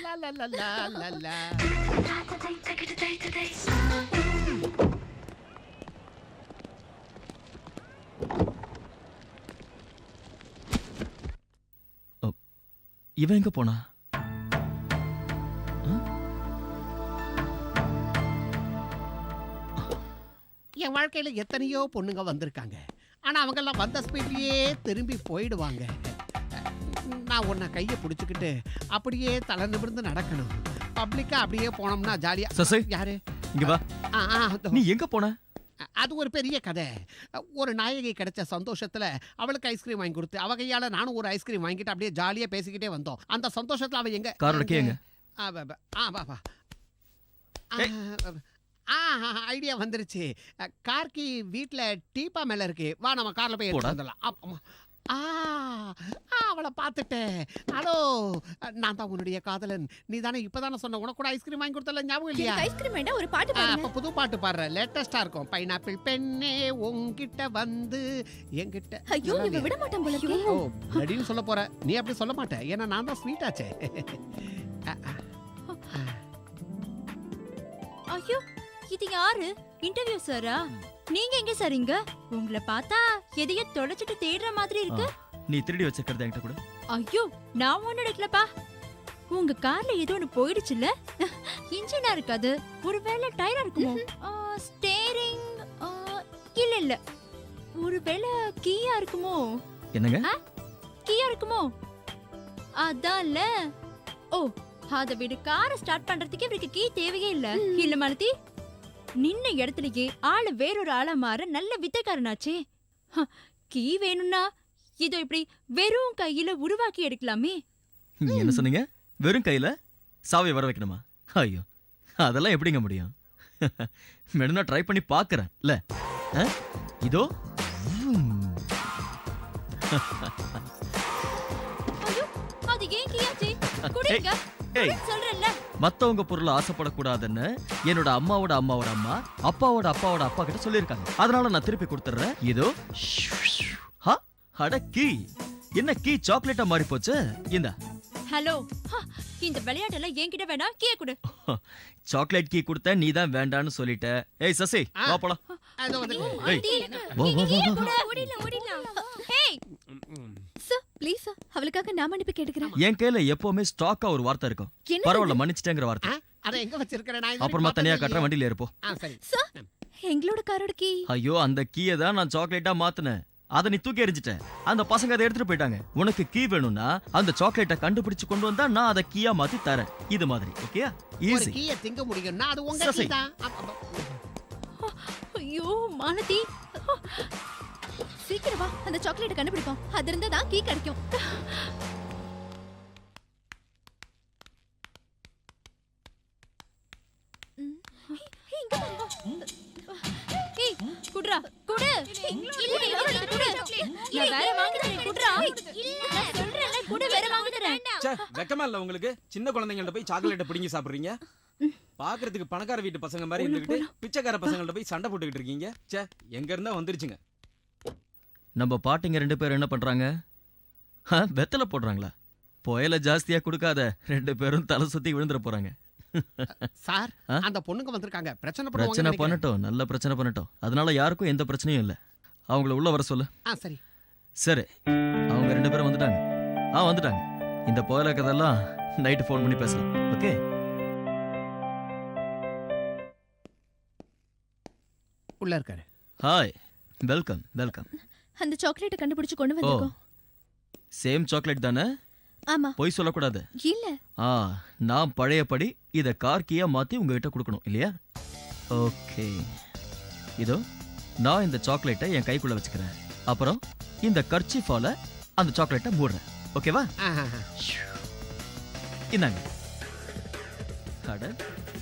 லா லா லா லா லா லா. இவன் எங்க போனா? என் வாழ்க்கையில எத்தனையோ பொண்ணுங்க வந்திருக்காங்க. ஆனா அவங்க எல்லாம் வந்த ஸ்பீட்லயே திரும்பி போயிடுவாங்க. நான் உன்னை கையை பிடிச்சுக்கிட்டு அப்படியே தலை நிமிர்ந்து நடக்கணும். பப்ளிக்கா அப்படியே போனோம்னா ஜாலியா. சசி, யாரு இங்க வா. நீ எங்க போன? அது ஒரு பெரிய கதை. ஒரு நாயகி கிடைச்ச சந்தோஷத்துல அவளுக்கு ஐஸ்கிரீம் வாங்கி கொடுத்து அவ கையால நானும் ஒரு ஐஸ்கிரீம் வாங்கிட்டு அப்படியே ஜாலியா பேசிக்கிட்டே வந்தோம். அந்த சந்தோஷத்துல அவ எங்க காரோட எங்க? ஐடியா வந்துருச்சு. கார்கி வீட்டுல டீப்பா மேல இருக்கு. வா நம்ம கார்ல போய் எடுத்து வந்துடலாம். அவளை பார்த்துட்டேன். ஹலோ, நான் தான் உன்னுடைய காதலன். நீ தானே இப்பதானே சொன்ன உனக்கு கூட ஐஸ்கிரீம் வாங்கி கொடுத்தல, ஞாபகம் இல்லையா? ஐஸ்கிரீம் வேண்டாம், ஒரு பாட்டு பாடுங்க. புது பாட்டு பாடுற, லேட்டஸ்டா இருக்கும். பைனாப்பிள் பெண்ணே உன்கிட்ட வந்து என்கிட்ட. ஐயோ, இவ விட மாட்டான் போல இருக்கு. ஓ, பிளடின்னு சொல்ல போற. நீ அப்படி சொல்ல மாட்ட, ஏன்னா நான் தான் ஸ்வீட் ஆச்சே. ஐயோ, இது யாரு? இன்டர்வியூ சாரா? நீங்க எங்க சார் இங்க? உங்களை பார்த்தா எதையோ தொலைச்சிட்டு தேடுற மாதிரி இருக்கு. நீ திருடி வச்சிருக்கிறது என்கிட்ட கூட. ஐயோ, நான் ஒண்ணு எடுக்கலப்பா. உங்க கார்ல ஏதோ ஒண்ணு போயிடுச்சுல்ல? இன்ஜினா இருக்காது, ஒருவேளை டயரா இருக்குமோ? ஸ்டீரிங் இல்ல இல்ல, ஒருவேளை கீயா இருக்குமோ? என்னங்க? கீயா இருக்குமோ? அதான்ல. ஓ, அத விட காரை ஸ்டார்ட் பண்றதுக்கு இவருக்கு கீ தேவையே இல்ல. இல்ல மாலதி, நின்ன இடத்துலயே ஆளு வேறொரு ஆளா மாற நல்ல வித்தைக்காரனாச்சே. கீ வேணும்னா இதோ இப்படி வெறும் கையில உருவாக்கி எடுக்கலாமே. என்ன சொன்னீங்க? வெறும் கையில சாவியை வர வைக்கணுமா? ஐயோ, அதெல்லாம் எப்படிங்க முடியும்? மேடம், நான் ட்ரை பண்ணி பாக்குறேன். இல்ல இதோ. ஐயோ, அது ஏன் கீயாச்சு? குடிங்க சொல்றேன்ல. மத்தவங்க பொருள் ஆசைப்படக்கூடாதுன்னு என்னோட அம்மாவோட அம்மாவோட அம்மா அப்பாவோட அப்பாவோட அப்பா கிட்ட சொல்லியிருக்காங்க. அதனால நான் திருப்பி கொடுத்துறேன். இதோ. அட கீ, என்ன கீ சாக்லேட்டா மாறி போச்சு? இந்த ஹலோ, இந்த விளையாட்டெல்லாம் என்கிட்ட வேணாம், கீ கொடு. சாக்லேட் கீ கொடுத்த நீ தான் வேண்டான்னு சொல்லிட்ட. ஏய் சசி, வா போலாம். ப்ளீஸ் சார், அவளுக்காக நான் மன்னிப்பு கேட்டுக்கிறேன். என் கையில எப்பவுமே ஸ்டாக்கா ஒரு வார்த்தை இருக்கும். பரவாயில்ல, மன்னிச்சிட்டேங்கிற வார்த்தை. அத எங்க வச்சிருக்கேன் நான்? அப்புறமா தனியா கட்டற வண்டியில ஏறுப்போ. சரி சார், எங்களோட காரோட கீ. ஐயோ, அந்த கீயை தான் நான் சாக்லேட்டா மாத்துனேன். அத நீ தூக்கி எறிஞ்சிட்ட. அந்த பசங்க அதை எடுத்துட்டு போயிட்டாங்க. உனக்கு கீ வேணும்னா அந்த சாக்லேட்டை கண்டுபிடிச்சு கொண்டு வந்தா நான் அதை கீயா மாத்தி தரேன். இது மாதிரி ஓகேயா? ஈஸி. ஒரு கீயை திங்க முடியும்னா அது உங்க கீ தான். ஐயோ மாலதி, சீக்கிரம் வா, அந்த சாக்லேட்டை கண்டுபிடிப்போம். அது இருந்தா தான் கீ கிடைக்கும். குடுறா குடு. இல்ல இல்ல குடு. நான் வேற வாங்கி தரேன். குடுறா. இல்ல நான் சொல்றேன்ல, குடு, வேற வாங்கி தரேன். ச்சே, வெக்கமா இல்ல உங்களுக்கு? சின்ன குழந்தைங்கள்ட்ட போய் சாக்லேட் பிடிங்கி சாப்பிடுறீங்க. பாக்குறதுக்கு பணக்கார வீட்டு பசங்க மாதிரி இருந்துகிட்டு பிச்சைக்கார பசங்கள்ட்ட போய் சண்டை போட்டுக்கிட்டு இருக்கீங்க. ச்சே, எங்க இருந்தா வந்துருச்சுங்க. நம்ம பாட்டிங்க 2 பேரும் என்ன பண்றாங்க? வெத்தலை போடுறாங்களா? புயல ஜாஸ்தியா கொடுக்காத, 2 பேரும் தலை சுத்தி விழுந்துற போறாங்க. சார், அந்த பொண்ணுங்க வந்திருக்காங்க. பிரச்சனை பண்ணட்டும், நல்ல பிரச்சனை பண்ணட்டும். அதனால யாருக்கும் எந்த பிரச்சனையும் இல்ல. அவங்கள உள்ள வர சொல்லு. சரி சரி, அவங்க 2 பேரும் வந்துட்டாங்க. வந்துட்டாங்க. இந்த புயல கதெல்லாம் நைட்டு ஃபோன் பண்ணி பேசலாம். ஓகே? உள்ள இருக்காரு. Hi, welcome welcome. அந்த சாக்லேட்டை கண்டுபிடிச்சு கொண்டு வந்திருக்கோம். சேம் சாக்லேட் தானே? ஆமா. போய் சொல்லக்கூடாது. இல்ல. நான் பழையபடி இத கார் கீயா மாத்தி உங்ககிட்ட கொடுக்கணும் இல்லையா? ஓகே. இதோ நான் இந்த சாக்லேட்டை என் கைக்குள்ள வச்சுக்கிறேன். அப்புறம் இந்த கர்ச்சீஃபால அந்த சாக்லேட்டை மூடுறேன். ஓகேவா? இந்தாங்க. அட,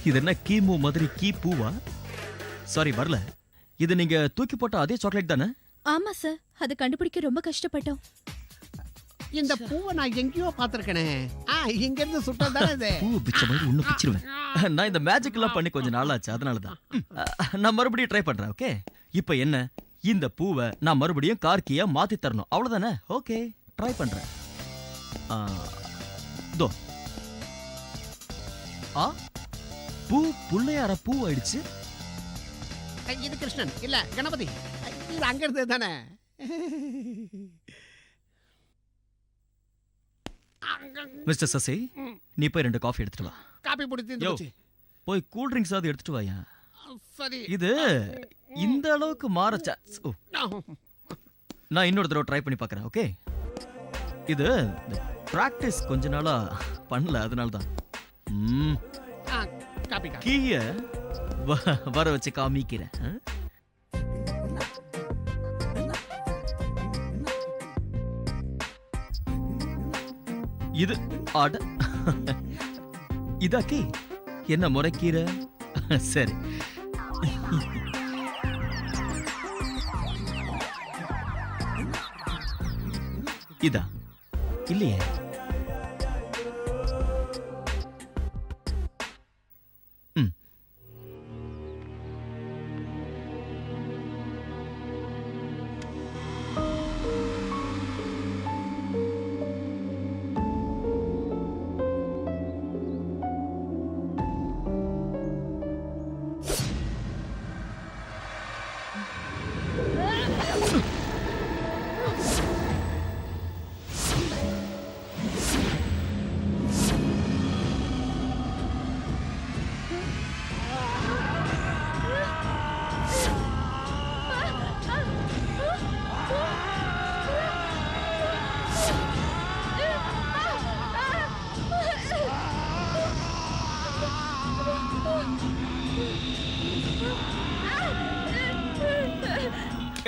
இது என்ன கீமூ மாதிரி கீ பூவா? சாரி, வரல. இது நீங்க தூக்கி போட்ட அதே சாக்லேட் தானே? ஆமா சார், அது கண்டுபிடிக்க ரொம்ப கஷ்டப்பட்டோம். இந்த பூவை நான் எங்கேயோ பாத்திருக்கேனே. இங்க இருந்து சுட்டதானே இது. பூ பிச்ச மாதிரி ஒண்ணு பிச்சிருவேன். நான் இந்த மேஜிக் எல்லாம் பண்ணி கொஞ்ச நாள் ஆச்சு, அதனால தான். நான் மறுபடியும் ட்ரை பண்றேன். ஓகே? இப்போ என்ன, இந்த பூவை நான் மறுபடியும் கார் கீயா மாத்தி தரணும், அவ்வளவுதானே? ஓகே, ட்ரை பண்றேன். தோ ஆ பூ புள்ளையார பூ ஆயிடுச்சு. இது கிருஷ்ணன் இல்ல கணபதி. இது அங்க இருந்தது தானே. மிஸ்டர் சசி, நீ போய் 2 காஃபி எடுத்துட்டு வா. காபி பொடி தீர்ந்துச்சு. போய் கூல் ட்ரிங்க்ஸ் ஆவது எடுத்துட்டு வாயா. சரி. இது இந்த அளவுக்கு மாற சான்ஸ். நான் இன்னொரு தடவை ட்ரை பண்ணி பார்க்கறேன். ஓகே, இது பிராக்டிஸ் கொஞ்ச நாளா பண்ணல, அதனால தான். காபி கீய வர வச்சு காமிக்கிறேன். இது அட இதாக்கி என்ன முறைக்கீர? சரி, இதா இல்லையே.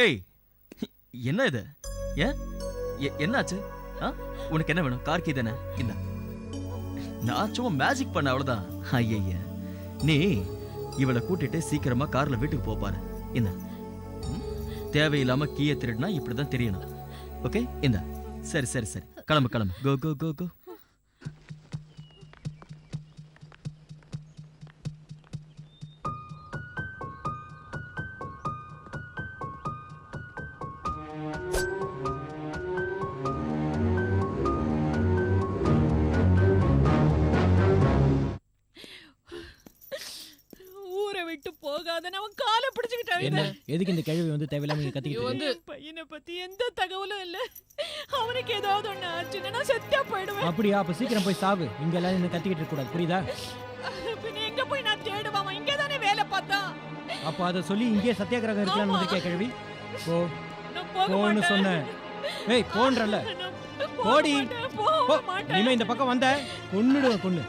ஏய், என்ன இது? என்னாச்சு? உனக்கு என்ன வேணும்? கார்கி தானே? இந்த நான் சும்மா மேஜிக் பண்ண, அவ்வளவுதான். ஐய, நீ இவளை கூட்டிட்டு சீக்கிரமா கார்ல வீட்டுக்கு போப்பாரு. இந்த தேவையில்லாம கீயை திருடினா இப்படிதான் தெரியணும். ஓகே, இந்த சரி சரி சரி, கிளம்பு கிளம்பு. கோ கோ கோ கோ. என்ன எதுக்கு இந்த கேள்வி வந்து தேவையில்லாம நீங்க கத்திக்கிட்டு வந்து பையனை பத்தி எந்த தகவலும் இல்ல. அவனுக்கு ஏதாவது ஒண்ணு ஆச்சுன்னா நான் செத்தா போயிடுவேன். அப்படியா? அப்ப சீக்கிரம் போய் சாவு. இங்க எல்லாம் என்ன கத்திக்கிட்டு இருக்க கூடாது, புரியுதா? பின்ன எங்க போய் நான் தேடுவான்? இங்க தானே வேலை பார்த்தான். அப்ப அத சொல்லி இங்கே சத்தியாகிரகம் இருக்கலாம்னு வந்திருக்கே கேள்வி. போ போன்னு சொன்னேன். ஏய் போன்றல்ல, போடி போ. இனிமே இந்த பக்கம் வந்த கொன்னுடுவ, கொன்னு.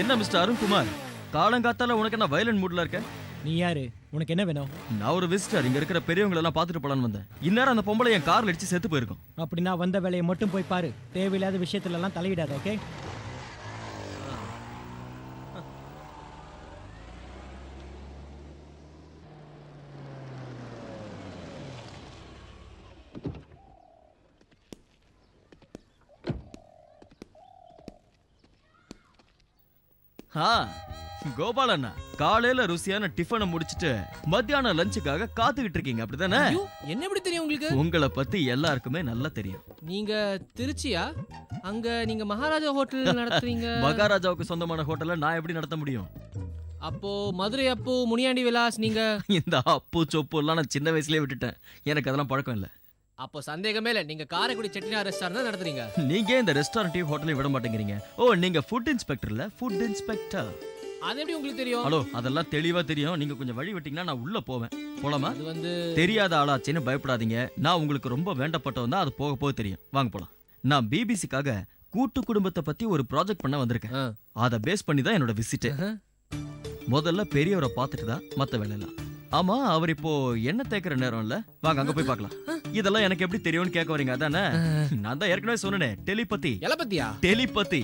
என்ன மிஸ்டர் அருண்குமார், காலங்காத்தால உனக்கு என்ன வயலண்ட் மூட்ல இருக்க? நீ யாரு? உனக்கு என்ன வேணும்? நான் ஒரு விசிட்டர். இங்க இருக்கிற பெரியவங்க எல்லாம் பாத்துட்டு போலான்னு வந்தேன். இந்நேரம் அந்த பொம்பளை என் கார்ல அடிச்சு செத்து போயிருக்கும். அப்படின்னா வந்த வேலையை மட்டும் போய் பாரு. தேவையில்லாத விஷயத்துல எல்லாம் தலையிடாத. ஓகே? கோபால் அண்ணா, காலையில ருசியான டிஃபனை முடிச்சிட்டு மத்தியான லஞ்சுக்காக காத்துக்கிட்டு இருக்கீங்க, அப்படிதானே? என்ன எப்படி தெரியும் உங்களுக்கு? உங்களை பத்தி எல்லாருக்குமே நல்லா தெரியும். நீங்க திருச்சியா? அங்க நீங்க மகாராஜா ஹோட்டல் நடத்துறீங்க. மகாராஜாவுக்கு சொந்தமான ஹோட்டலை நான் எப்படி நடத்த முடியும்? அப்போ மதுரை அப்பு, முனியாண்டி விலாஸ் நீங்க? இந்த அப்பு சொப்பு எல்லாம் நான் சின்ன வயசுலயே விட்டுட்டேன். எனக்கு அதெல்லாம் பழக்கம் இல்ல. அப்போ சந்தேகமே இல்ல, நீங்க காரைக்குடி செட்டிநாடு ரெஸ்டாரண்ட் தான் நடத்துறீங்க. நீங்க இந்த ரெஸ்டாரண்ட்டையும் ஹோட்டலையும் விட மாட்டேங்கிறீங்க. ஓ, நீங்க ஃபுட் இன்ஸ்பெக்டர் இல்ல, ஃபுட் இன்ஸ்பெக்டர். அது எப்படி உங்களுக்கு தெரியும்? ஹலோ, அதெல்லாம் தெளிவா தெரியும். நீங்க கொஞ்சம் வழி விட்டீங்கன்னா நான் உள்ள போவேன். போலாமா? அது வந்து தெரியாத ஆளாச்சுன்னு பயப்படாதீங்க. நான் உங்களுக்கு ரொம்ப வேண்டப்பட்டவன் தான். அது போக போக தெரியும். வாங்க போலாம். நான் பிபிசிக்காக கூட்டு குடும்பத்தை பத்தி ஒரு ப்ராஜெக்ட் பண்ண வந்திருக்கேன். அதை பேஸ் பண்ணி தான் என்னோட விசிட். முதல்ல பெரியவரை பார்த்துட்டு தான் மத்த வேலையெல்லாம். ஆமா, அவர் இப்போ என்ன தேய்க்கிற நேரம் இல்ல. வாங்க அங்க போய் பார்க்கலாம். இதெல்லாம் எனக்கு எப்படி தெரியும்னு கேட்க வரீங்க, அதானே? நான் தான் ஏற்கனவே சொன்னேன், டெலிபதி. எலபதியா? டெலிபதி.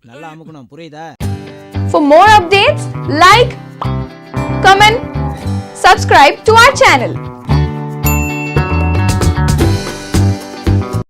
நல்லா அமுக்கணும், புரியுதா? For more updates, like, comment, subscribe to our channel.